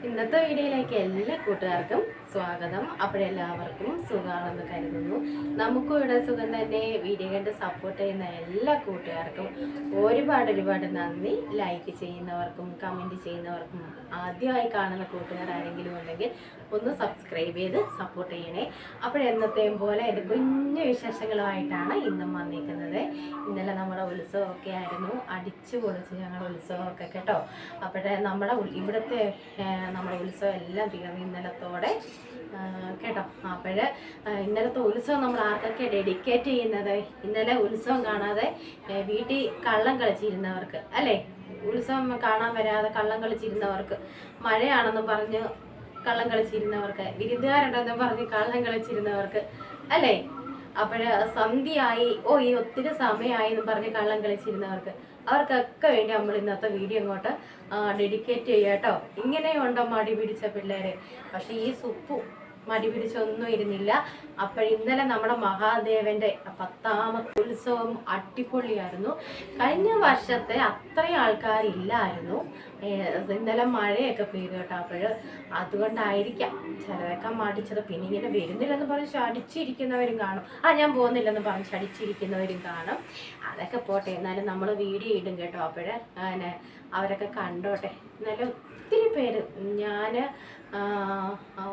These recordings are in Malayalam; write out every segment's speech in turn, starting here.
ഇന്നത്തെ വീഡിയോയിലേക്ക് എല്ലാ കൂട്ടുകാർക്കും സ്വാഗതം. അപ്പോഴെല്ലാവർക്കും സുഖമാണെന്ന് കരുതുന്നു. നമുക്കും ഇവിടെ സുഖം തന്നെ. വീഡിയോ കണ്ട് സപ്പോർട്ട് ചെയ്യുന്ന എല്ലാ കൂട്ടുകാർക്കും ഒരുപാട് നന്ദി. ലൈക്ക് ചെയ്യുന്നവർക്കും കമൻറ്റ് ചെയ്യുന്നവർക്കും ആദ്യമായി കാണുന്ന കൂട്ടുകാർ ആരെങ്കിലും ഉണ്ടെങ്കിൽ ഒന്ന് സബ്സ്ക്രൈബ് ചെയ്ത് സപ്പോർട്ട് ചെയ്യണേ. അപ്പോഴെന്നത്തെയും പോലെ എൻ്റെ കുഞ്ഞു വിശേഷങ്ങളുമായിട്ടാണ് ഇന്നും വന്നിരിക്കുന്നത്. ഇന്നലെ നമ്മുടെ ഉത്സവമൊക്കെ ആയിരുന്നു, അടിച്ചു പൊളിച്ച് ഞങ്ങളുടെ ഉത്സവമൊക്കെ കേട്ടോ. അപ്പോഴേ ഇവിടുത്തെ നമ്മുടെ ഉത്സവം എല്ലാം തീർന്നു ഇന്നലത്തോടെ കേട്ടോ. അപ്പോഴ് ഇന്നലത്തെ ഉത്സവം നമ്മൾ ആർക്കൊക്കെ ഡെഡിക്കേറ്റ് ചെയ്യുന്നത്, ഇന്നലെ ഉത്സവം കാണാതെ വീട്ടിൽ കള്ളം കളിച്ചിരുന്നവർക്ക് അല്ലേ, ഉത്സവം കാണാൻ വരാതെ കള്ളം കളിച്ചിരുന്നവർക്ക്, മഴയാണെന്ന് പറഞ്ഞ് കള്ളം കളിച്ചിരുന്നവർക്ക്, വിരുന്നുകാരുണ്ടെന്ന് പറഞ്ഞ് കള്ളം കളിച്ചിരുന്നവർക്ക് അല്ലേ, അപ്പോഴ് സന്ധ്യയായി ഈ ഒത്തിരി സമയമായി എന്ന് പറഞ്ഞ് കള്ളം കളിച്ചിരുന്നവർക്ക്, അവർക്കൊക്കെ വേണ്ടി നമ്മൾ ഇന്നത്തെ വീഡിയോ ഇങ്ങോട്ട് ഡെഡിക്കേറ്റ് ചെയ്യുക കേട്ടോ. ഇങ്ങനെയുണ്ടോ മടി പിടിച്ച പിള്ളേര്? പക്ഷെ ഈ സുപ്പു മടി പിടിച്ചൊന്നും ഇരുന്നില്ല. ഇന്നലെ നമ്മുടെ മഹാദേവന്റെ 10ാമത്തെ ഉത്സവം അടിപൊളിയായിരുന്നു. കഴിഞ്ഞ വർഷത്തെ അത്രയും ആൾക്കാരില്ലായിരുന്നു. ഇന്നലെ മഴയൊക്കെ പെയ്തു കേട്ടോ. അതുകൊണ്ടായിരിക്കാം ചിലരൊക്കെ മടിച്ചത്. പിന്നെ ഇങ്ങനെ വരുന്നില്ലെന്ന് പറഞ്ഞ് ശടിച്ചിരിക്കുന്നവരും കാണും, ഞാൻ പോകുന്നില്ലെന്ന് പറഞ്ഞ് ശടിച്ചിരിക്കുന്നവരും കാണും. അതൊക്കെ പോട്ടെ, എന്നാലും നമ്മൾ വീഡിയോ ഇടും കേട്ടോ. അവരൊക്കെ കണ്ടോട്ടെ. എന്നാലും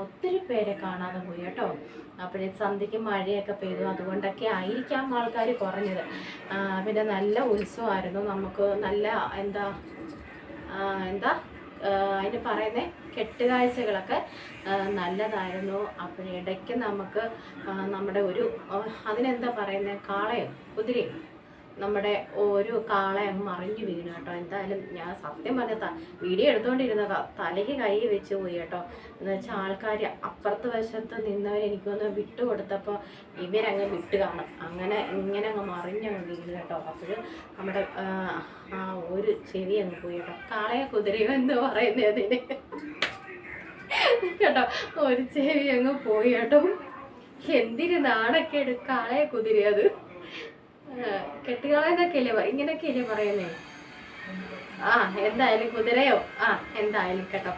ഒത്തിരി പേരെ കാണാതെ പോയി കേട്ടോ. സന്ധ്യയ്ക്ക് മഴയൊക്കെ പെയ്തു, അതുകൊണ്ടൊക്കെ ആയിരിക്കാം ആൾക്കാർ കുറഞ്ഞത്. പിന്നെ നല്ല ഉത്സവമായിരുന്നു. നമുക്ക് നല്ല എന്താ അതിന് പറയുന്നത്, കെട്ടുകാഴ്ചകളൊക്കെ നല്ലതായിരുന്നു. അപ്പോഴിടയ്ക്ക് നമുക്ക് നമ്മുടെ അതിനെന്താ പറയുന്നത്, കാളയോ കുതിരയോ, നമ്മുടെ ഒരു കാളെ മറിഞ്ഞു വീണു കേട്ടോ. എന്തായാലും ഞാൻ സത്യം പറഞ്ഞ വീഡിയോ എടുത്തുകൊണ്ടിരുന്നതാ, തലയ്ക്ക് കൈ വെച്ച് പോയി കേട്ടോ. എന്ന് വെച്ചാൽ ആൾക്കാർ അപ്പുറത്ത് വശത്ത് നിന്നവരെനിക്കൊന്ന് വിട്ടുകൊടുത്തപ്പോൾ ഇവരങ്ങ് വിട്ട് കാണും, ഇങ്ങനെ അങ്ങ് മറിഞ്ഞങ്ങ് വീണു കേട്ടോ. നമ്മുടെ ഒരു ചെവി അങ്ങ് പോയി കേട്ടോ. കാളയോ കുതിരയോ എന്ന് പറയുന്നതിന് കേട്ടോ, ഒരു ചെവി അങ്ങ് പോയി കേട്ടോ. എന്തിന് നാണക്കേട്, കാളയോ കുതിരയോ അത് കെട്ടുകളെന്നൊക്കെയല്ലേ ഇങ്ങനെയൊക്കെയല്ലേ പറയുന്നേ. എന്തായാലും കുതിരയോ എന്തായാലും കേട്ടോ.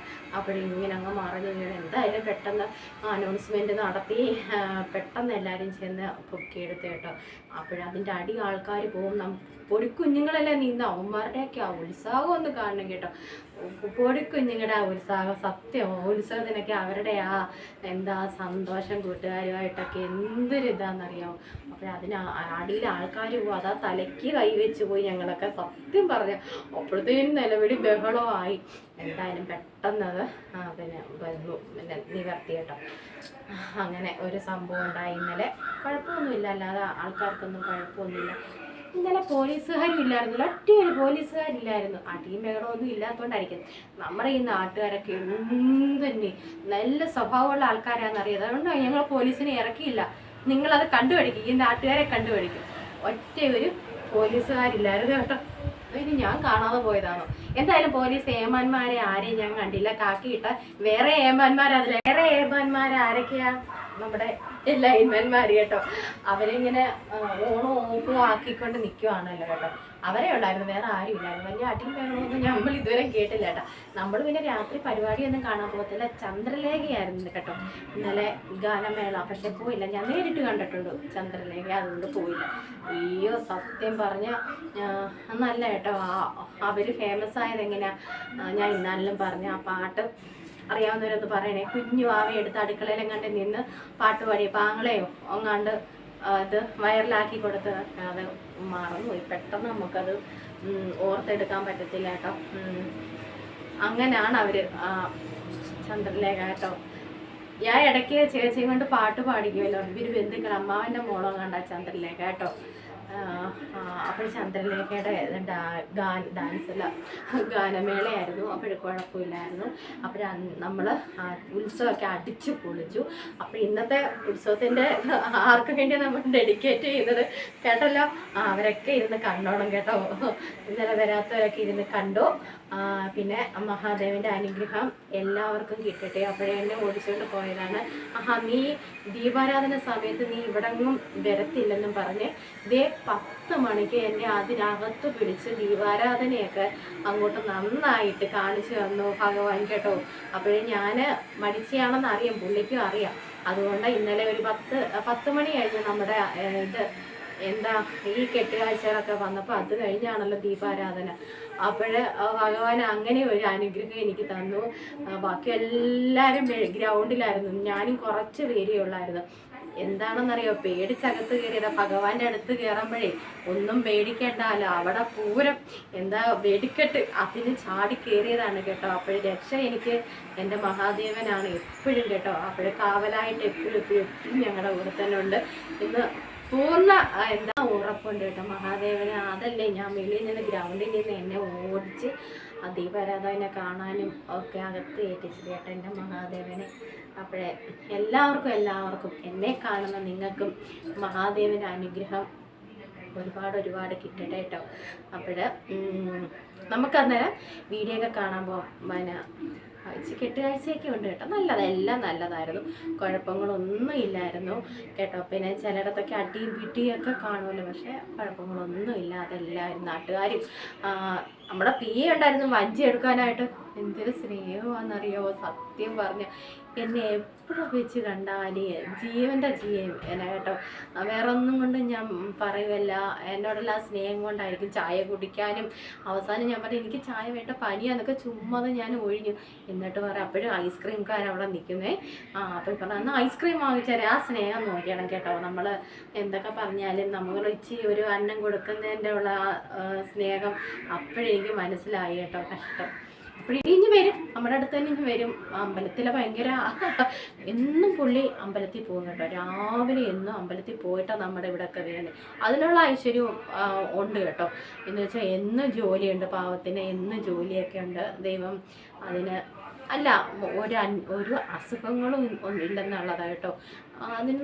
ഇങ്ങനെ അങ്ങ് മറിഞ്ഞു വീണ് എന്തായാലും പെട്ടെന്ന് അനൗൺസ്മെന്റ് നടത്തി പെട്ടെന്ന് എല്ലാവരും ചെന്ന് പൊക്കിയെടുത്ത് കേട്ടോ. അതിൻ്റെ അടി ആൾക്കാർ പോകും. പൊടിക്കുഞ്ഞുങ്ങളെല്ലാം നിന്ന് അവന്മാരുടെയൊക്കെ ഉത്സാഹം ഒന്ന് കാണണം കേട്ടോ. പൊടിക്കുഞ്ഞുങ്ങളുടെ ഉത്സാഹം, സത്യം ഉത്സവത്തിനൊക്കെ അവരുടെ എന്താ സന്തോഷം, കൂട്ടുകാരുമായിട്ടൊക്കെ എന്തൊരു ഇതാണെന്നറിയാമോ. അതിന് അടിയിൽ ആൾക്കാർ പോകും. അതാ തലയ്ക്ക് കൈവച്ച് പോയി ഞങ്ങളൊക്കെ സത്യം പറഞ്ഞ. അപ്പോഴത്തേനും നിലവിളി ബഹളമായി. എന്തായാലും പെട്ടെന്നത് നിവർത്തി കേട്ടോ. അങ്ങനെ ഒരു സംഭവം ഉണ്ടായി ഇന്നലെ. കുഴപ്പമൊന്നുമില്ല, അല്ലാതെ ആൾക്കാർക്കൊന്നും കുഴപ്പമൊന്നുമില്ല. ഇന്നലെ പോലീസുകാരും ഇല്ലായിരുന്നല്ലോ, ഒറ്റയൊരു പോലീസുകാരില്ലായിരുന്നു. അടിയും ബഹളമൊന്നും ഇല്ലാത്തതുകൊണ്ടായിരിക്കും. നമ്മുടെ ഈ നാട്ടുകാരൊക്കെ തന്നെ നല്ല സ്വഭാവമുള്ള ആൾക്കാരാണെന്നറിയാം. അതുകൊണ്ട് ഞങ്ങൾ പോലീസിനെ ഇറക്കിയില്ല. നിങ്ങളത് കണ്ടുപിടിക്കും, ഈ നാട്ടുകാരെ കണ്ടുപിടിക്കും. ഒറ്റയൊരു പോലീസുകാരില്ലായിരുന്നു കേട്ടോ. ഇനി ഞാൻ കാണാതെ പോയതാണോ? എന്തായാലും പോലീസ് ഏമാന്മാരെ ആരെയും ഞാൻ കണ്ടില്ല. കാക്കിയിട്ട വേറെ ഏമാന്മാരാരൊക്കെയാ? നമ്മുടെ ലൈൻമാന്മാർ കേട്ടോ. അവരിങ്ങനെ ഓണോ ഓപ്പോ ആക്കിക്കൊണ്ട് നിൽക്കുവാണല്ലോ കേട്ടോ. അവരെ ഉണ്ടായിരുന്നു, വേറെ ആരും ഇല്ലായിരുന്നു. വലിയ അടിയും വേണമെന്നൊന്നും നമ്മൾ ഇതുവരെ കേട്ടില്ല കേട്ടോ. നമ്മൾ പിന്നെ രാത്രി പരിപാടിയൊന്നും കാണാൻ പോകത്തില്ല. ചന്ദ്രലേഖയായിരുന്നു കേട്ടോ ഇന്നലെ ഗാനമേള. പക്ഷെ പോയില്ല, ഞാൻ നേരിട്ട് കണ്ടിട്ടുണ്ട് ചന്ദ്രലേഖ, അതുകൊണ്ട് പോയില്ല. സത്യം പറഞ്ഞ നല്ല കേട്ടോ. അവർ ഫേമസ് ആയത് എങ്ങനെയാ, ഞാൻ ഇന്നാലും പറഞ്ഞ ആ പാട്ട് അറിയാവുന്നവരൊന്ന് പറയണേ. കുഞ്ഞു എടുത്ത് അടുക്കളയിലും കണ്ട് നിന്ന് പാട്ട് പാടി പാങ്ങളെയോ ഒങ്ങാണ്ട് അത് വൈറലാക്കി കൊടുത്ത് അത് മറന്നുപോയി. പെട്ടെന്ന് നമുക്കത് ഓർത്തെടുക്കാൻ പറ്റത്തില്ല കേട്ടോ. അങ്ങനെയാണ് അവര് ചന്ദ്രലേഖ കേട്ടോ. ഞാൻ ഇടയ്ക്ക് ചേച്ചിയും കൊണ്ട് പാട്ട് പാടിക്കുമല്ലോ, ഇവര് ബന്ധുക്കൾ അമ്മാവൻ്റെ മോളോ കണ്ട ചന്ദ്രലേഖ കേട്ടോ. ചന്ദ്രലേഖയുടെ ഡാൻസല്ല ഗാനമേളയായിരുന്നു. കുഴപ്പമില്ലായിരുന്നു. നമ്മൾ ഉത്സവമൊക്കെ അടിച്ചു പൊളിച്ചു. ഇന്നത്തെ ഉത്സവത്തിൻ്റെ ആർക്ക് വേണ്ടിയാണ് നമ്മൾ ഡെഡിക്കേറ്റ് ചെയ്യുന്നത് കേട്ടല്ലോ. അവരൊക്കെ ഇരുന്ന് കണ്ടോണം കേട്ടോ. ഇന്നലെ വരാത്തവരൊക്കെ ഇരുന്ന് കണ്ടു. പിന്നെ മഹാദേവൻ്റെ അനുഗ്രഹം എല്ലാവർക്കും കിട്ടട്ടെ. അപ്പോഴേ എന്നെ ഓടിച്ചുകൊണ്ട് പോയതാണ്. നീ ദീപാരാധന സമയത്ത് നീ ഇവിടെങ്ങും വരത്തില്ലെന്നും പറഞ്ഞ് 10 മണിക്ക് എന്നെ അതിനകത്ത് പിടിച്ച് ദീപാരാധനയൊക്കെ അങ്ങോട്ട് നന്നായിട്ട് കാണിച്ചു തന്നു ഭഗവാൻ കേട്ടോ. അപ്പോഴേ ഞാൻ മടിച്ചയാണെന്ന് അറിയാം, പുള്ളിക്കും അറിയാം. അതുകൊണ്ട് ഇന്നലെ ഒരു 10 മണി കഴിഞ്ഞ് നമ്മുടെ എന്താ ഈ കെട്ടുകാഴ്ചകളൊക്കെ വന്നപ്പോൾ അത് കഴിഞ്ഞാണല്ലോ ദീപാരാധന. അപ്പോഴ് ഭഗവാൻ അങ്ങനെ ഒരു അനുഗ്രഹം എനിക്ക് തന്നു. ബാക്കി എല്ലാവരും ഗ്രൗണ്ടിലായിരുന്നു, ഞാനും കുറച്ച് പേരേ ഉള്ളായിരുന്നു. എന്താണെന്നറിയോ, പേടിച്ചകത്ത് കയറിയതാ. ഭഗവാന്റെ അടുത്ത് കയറുമ്പോഴേ ഒന്നും പേടിക്കേണ്ടല്ലോ, അവിടെ പൂരം എന്താ വെടിക്കെട്ട്, അതിന് ചാടി കയറിയതാണ് കേട്ടോ. അപ്പോഴും രക്ഷ എനിക്ക് എൻ്റെ മഹാദേവനാണ് എപ്പോഴും കേട്ടോ. അപ്പോഴും കാവലായിട്ട് എപ്പോഴും ഞങ്ങളുടെ കൂടെ തന്നെ ഉണ്ട്. ഇന്ന് പൂർണ്ണ എന്താ ഉറപ്പുണ്ട് കേട്ടോ മഹാദേവന്. അതല്ലേ ഞാൻ വെളിയിൽ നിന്ന് ഗ്രൗണ്ടിൽ നിന്ന് എന്നെ ഓടിച്ച് ദീപാരാധന കാണാനും ഒക്കെ അകത്ത് ഏറ്റിച്ചു കേട്ടോ എൻ്റെ മഹാദേവനെ. അപ്പോഴേ എല്ലാവർക്കും എന്നെ കാണുന്ന നിങ്ങൾക്കും മഹാദേവൻ്റെ അനുഗ്രഹം ഒരുപാട് കിട്ടട്ടെ കേട്ടോ. അപ്പോൾ നമുക്കന്നേരം വീഡിയോ ഒക്കെ കാണാൻ പോകാം. കെട്ടുകാഴ്ചയൊക്കെ ഉണ്ട് കേട്ടോ. എല്ലാം നല്ലതായിരുന്നു, കുഴപ്പങ്ങളൊന്നും ഇല്ലായിരുന്നു കേട്ടോ. പിന്നെ ചിലയിടത്തൊക്കെ അടിയും പിടിയൊക്കെ കാണുമല്ലോ, പക്ഷേ കുഴപ്പങ്ങളൊന്നും ഇല്ല. അതെല്ലാവരും നാട്ടുകാരും നമ്മുടെ ഉണ്ടായിരുന്നു വഞ്ചി എടുക്കാനായിട്ട്. എന്തൊരു സ്നേഹമാണെന്നറിയോ, സത്യം പറഞ്ഞ എന്നെ എപ്പോഴും വെച്ച് കണ്ടാല് ജീവൻ്റെ എന്നെ കേട്ടോ. വേറെ ഒന്നും കൊണ്ട് ഞാൻ പറയുമല്ല, എന്നോടുള്ള ആ സ്നേഹം കൊണ്ടായിരിക്കും. ചായ കുടിക്കാനും അവസാനം ഞാൻ പറഞ്ഞു എനിക്ക് ചായ വേണ്ട, പനിയാന്നൊക്കെ ചുമ്മാ ഞാൻ ഒഴിഞ്ഞു. എന്നിട്ട് പറയാം അപ്പോഴും ഐസ്ക്രീംകാരവിടെ നിൽക്കുന്നേ. അപ്പോൾ പറഞ്ഞു എന്നാൽ ഐസ്ക്രീം വാങ്ങിച്ചാൽ ആ സ്നേഹം നോക്കണം കേട്ടോ. നമ്മൾ എന്തൊക്കെ പറഞ്ഞാലും നമ്മൾ ഇച്ചിരി ഒരു അന്നം കൊടുക്കുന്നതിൻ്റെ ഉള്ള സ്നേഹം അപ്പോഴെനിക്ക് മനസ്സിലായി കേട്ടോ. കഷ്ടം. ഇനി വരും, നമ്മുടെ അടുത്ത് തന്നെ ഇനി വരും. അമ്പലത്തിലെ ഭയങ്കര എന്നും പുള്ളി അമ്പലത്തിൽ പോകും കേട്ടോ. രാവിലെ എന്നും അമ്പലത്തിൽ പോയിട്ടാണ് നമ്മുടെ ഇവിടെയൊക്കെ വരുന്നത്. അതിനുള്ള ഐശ്വര്യവും ഉണ്ട് കേട്ടോ. എന്ന് വെച്ചാൽ എന്നും ജോലിയുണ്ട് പാവത്തിന്, എന്നും ജോലിയൊക്കെ ഉണ്ട്. ദൈവം അതിന് അല്ല ഒരു അസുഖങ്ങളും ഇല്ലെന്നുള്ളതാണ് കേട്ടോ. അതിന്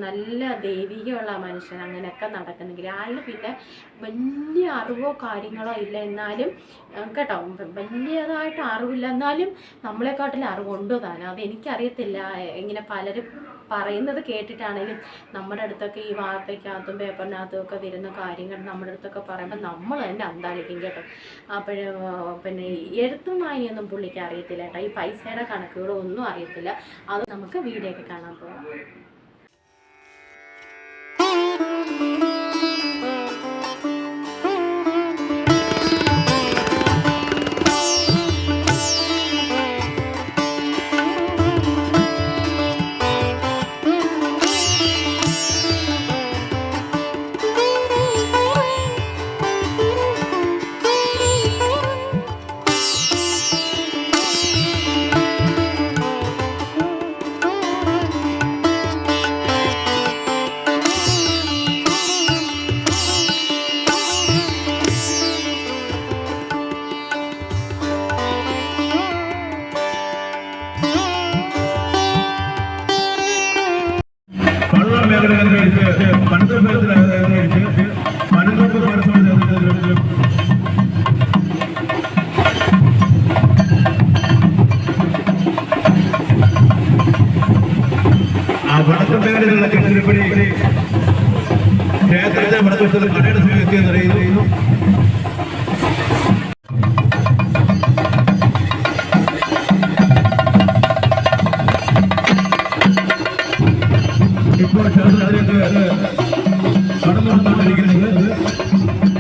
നല്ല ദൈവികമുള്ള മനുഷ്യൻ അങ്ങനെയൊക്കെ നടക്കുന്നെങ്കിൽ ആളിന് പിന്നെ വലിയ അറിവോ കാര്യങ്ങളോ ഇല്ല, എന്നാലും കേട്ടോ വലിയതായിട്ട് അറിവില്ല, എന്നാലും നമ്മളെക്കാട്ടിൽ അറിവുണ്ടോ താനും അതെനിക്കറിയത്തില്ല. ഇങ്ങനെ പലരും പറയുന്നത് കേട്ടിട്ടാണെങ്കിലും നമ്മുടെ അടുത്തൊക്കെ ഈ വാർത്തയ്ക്കകത്തും പേപ്പറിനകത്തും ഒക്കെ വരുന്ന കാര്യങ്ങൾ നമ്മുടെ അടുത്തൊക്കെ പറയുമ്പോൾ നമ്മൾ തന്നെ അന്താളിക്കും കേട്ടോ. പിന്നെ എഴുത്തും വായനയൊന്നും പുള്ളിക്ക് അറിയത്തില്ല കേട്ടോ. ഈ പൈസയുടെ കണക്കുകളോ ഒന്നും അറിയത്തില്ല. അത് നമുക്ക് വീഡിയോ ഒക്കെ കാണാൻ പോകാം. വടക്കുംപേരിലുള്ള കെട്ടിരിപ്പടി ക്ഷേത്രത്തെ വടക്കുവശത്ത് കടയുടെ സമയത്ത് നിറയുന്നു. ഇപ്പോൾ ക്ഷേത്രത്തിലേക്ക് കടന്നു വന്നുകൊണ്ടിരിക്കുന്നത്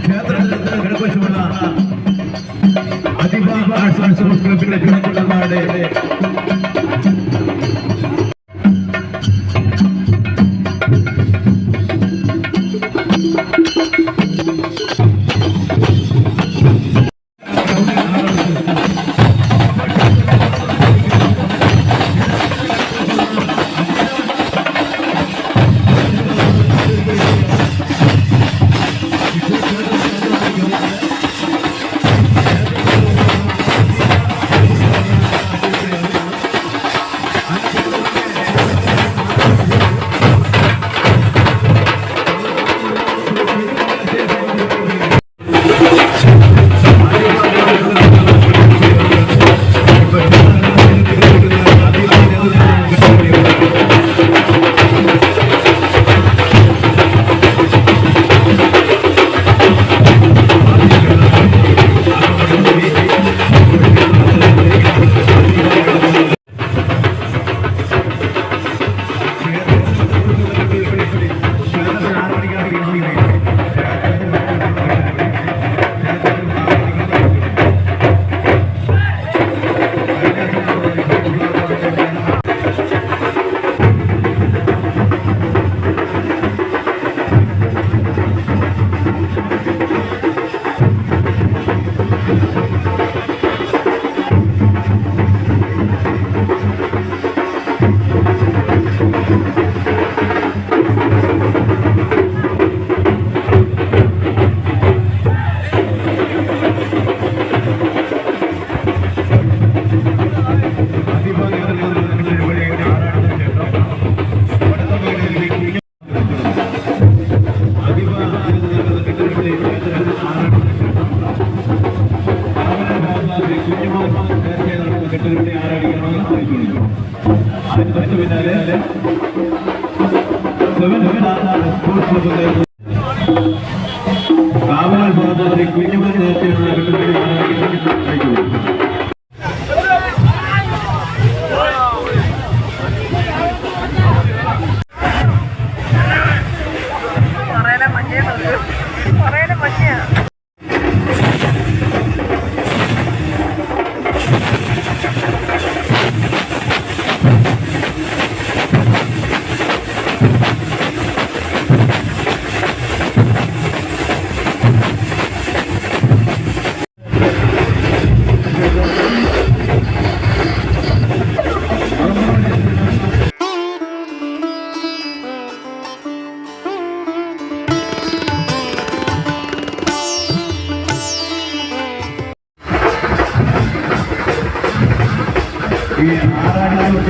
ക്ഷേത്രത്തിന് കിടക്കുവശമുള്ള അതിബ ആർട്സ് ആൻഡ് സ്പോർട്സ് ക്ലബിന്റെ ചുമതലമാരുടെ അതിന് തൊട്ട് പിന്നാലെ സ്പോർട്സ് ക്ലബിന്റെ കാവൽ ഭാഗത്ത് കുഞ്ഞുമണി നേരത്തെയുള്ള കെട്ടുകളിൽ ഈ ആറാടി ഇപ്പോൾ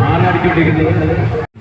ആറാടിക്കൊണ്ടിരിക്കുന്നത്